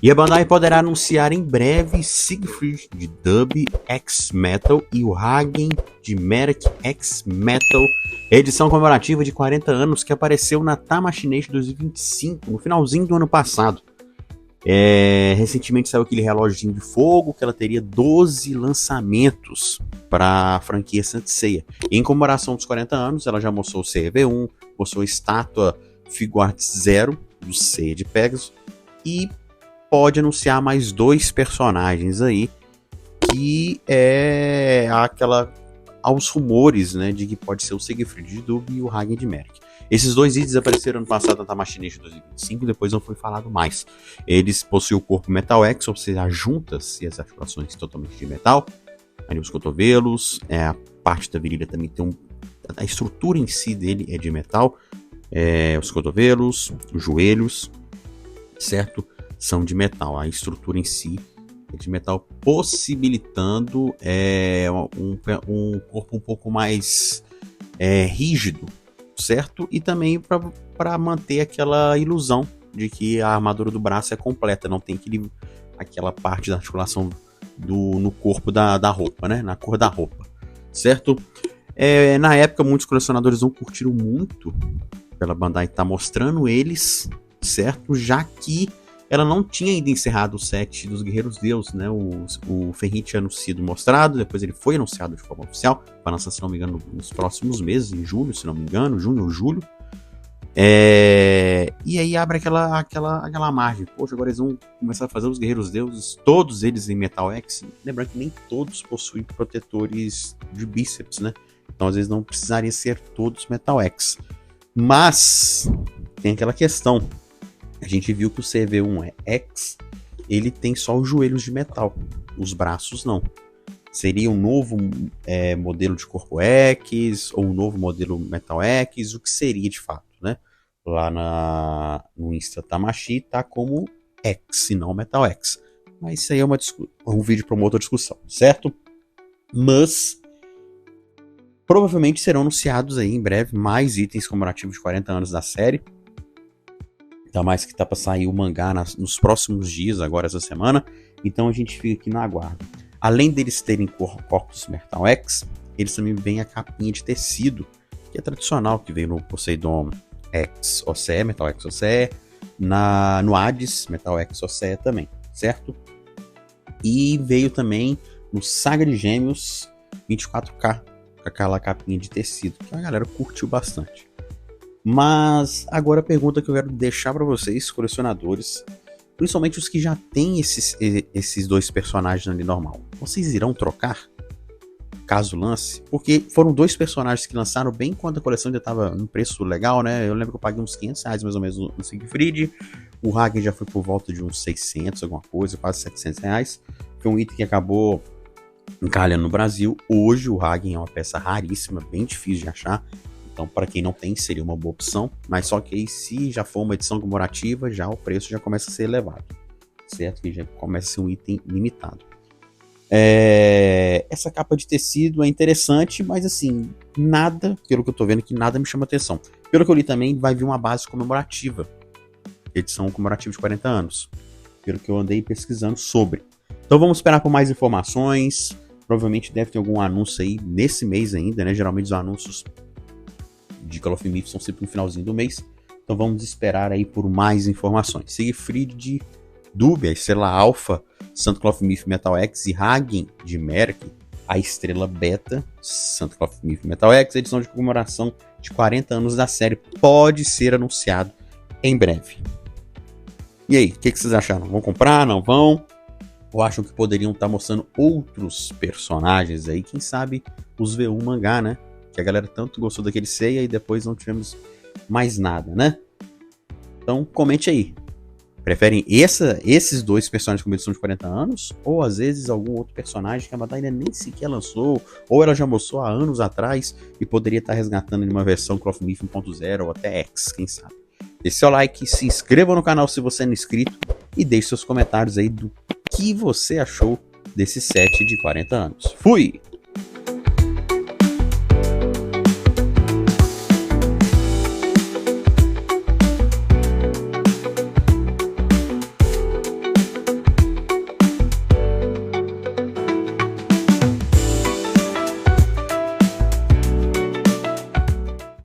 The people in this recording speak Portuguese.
E a Bandai poderá anunciar em breve Siegfried de Dub X Metal e o Hagen de Merc X Metal, edição comemorativa de 40 anos que apareceu na Tamashii Nation 2025, no finalzinho do ano passado. Recentemente saiu aquele relógio de fogo que ela teria 12 lançamentos para a franquia Saint Seiya. Em comemoração dos 40 anos, ela já mostrou o CV1, mostrou a estátua Figuarts Zero do Seiya de Pegasus e pode anunciar mais 2 personagens aí, que é aos rumores, né, de que pode ser o Siegfried de Dub e o Hagen de Merc. Esses 2 itens apareceram no passado na Tamashii Nation 2025, depois não foi falado mais. Eles possuem o corpo Metal X, ou seja, as juntas e as articulações totalmente de metal, ali os cotovelos, a parte da virilha também tem a estrutura em si dele é de metal, os cotovelos, os joelhos, certo? São de metal, a estrutura em si é de metal, possibilitando um corpo um pouco mais rígido, certo? E também para manter aquela ilusão de que a armadura do braço é completa, não tem aquela parte da articulação no corpo da roupa, né? Na cor da roupa, certo? Na época, muitos colecionadores não curtiram muito pela Bandai estar mostrando eles, certo? Já que ela não tinha ainda encerrado o set dos Guerreiros Deus, né? O Fenrir tinha sido mostrado, depois ele foi anunciado de forma oficial, para lançar, se não me engano, nos próximos meses, em julho, se não me engano, junho ou julho. E aí abre aquela margem. Poxa, agora eles vão começar a fazer os Guerreiros Deuses, todos eles em Metal X. Lembrando que nem todos possuem protetores de bíceps, né? Então às vezes não precisaria ser todos Metal X. Mas tem aquela questão. A gente viu que o CV1 X, ele tem só os joelhos de metal, os braços não. Seria um novo modelo de corpo X, ou um novo modelo Metal X, o que seria de fato, né? Lá no Insta Tamashii tá como X e não Metal X. Mas isso aí é um vídeo para uma outra discussão, certo? Mas provavelmente serão anunciados aí em breve mais itens comemorativos de 40 anos da série. Ainda mais que tá para sair o mangá nos próximos dias, agora essa semana. Então a gente fica aqui no aguardo. Além deles terem corpos Metal X, eles também vêm a capinha de tecido, que é tradicional, que veio no Poseidon X OCE, Metal X OCE, no Hades, Metal X OCE também, certo? E veio também no Saga de Gêmeos 24K, com aquela capinha de tecido, que a galera curtiu bastante. Mas agora a pergunta que eu quero deixar para vocês, colecionadores, principalmente os que já têm esses 2 personagens ali normal, vocês irão trocar? Caso lance? Porque foram 2 personagens que lançaram bem quando a coleção ainda estava num preço legal, né? Eu lembro que eu paguei uns R$500 mais ou menos no Siegfried. O Hagen já foi por volta de uns 600, alguma coisa, quase R$700. Foi um item que acabou encalhando no Brasil. Hoje o Hagen é uma peça raríssima, bem difícil de achar. Então, para quem não tem, seria uma boa opção. Mas só que aí, se já for uma edição comemorativa, já o preço já começa a ser elevado. Certo? Que já começa a ser um item limitado. Essa capa de tecido é interessante, mas assim, nada, pelo que eu tô vendo aqui, nada me chama atenção. Pelo que eu li também, vai vir uma base comemorativa. Edição comemorativa de 40 anos. Pelo que eu andei pesquisando sobre. Então vamos esperar por mais informações. Provavelmente deve ter algum anúncio aí nesse mês ainda, né? Geralmente os anúncios de Call of Myth são sempre no finalzinho do mês. Então vamos esperar aí por mais informações. Siegfried de Dub, a estrela alfa, Santa Call of Myth Metal X e Hagen de Merc, a estrela beta, Santa Call of Myth Metal X, a edição de comemoração de 40 anos da série, pode ser anunciado em breve. E aí, o que vocês acharam? Vão comprar? Não vão? Ou acham que poderiam estar mostrando outros personagens aí? Quem sabe os V1 mangá, né? Que a galera tanto gostou daquele Seiya e depois não tivemos mais nada, né? Então, comente aí. Preferem esses 2 personagens com edição de 40 anos? Ou às vezes algum outro personagem que a Bandai ainda nem sequer lançou? Ou ela já mostrou há anos atrás e poderia estar resgatando em uma versão Call of Myth 1.0 ou até X, quem sabe? Deixe seu like, se inscreva no canal se você não é inscrito e deixe seus comentários aí do que você achou desse set de 40 anos. Fui!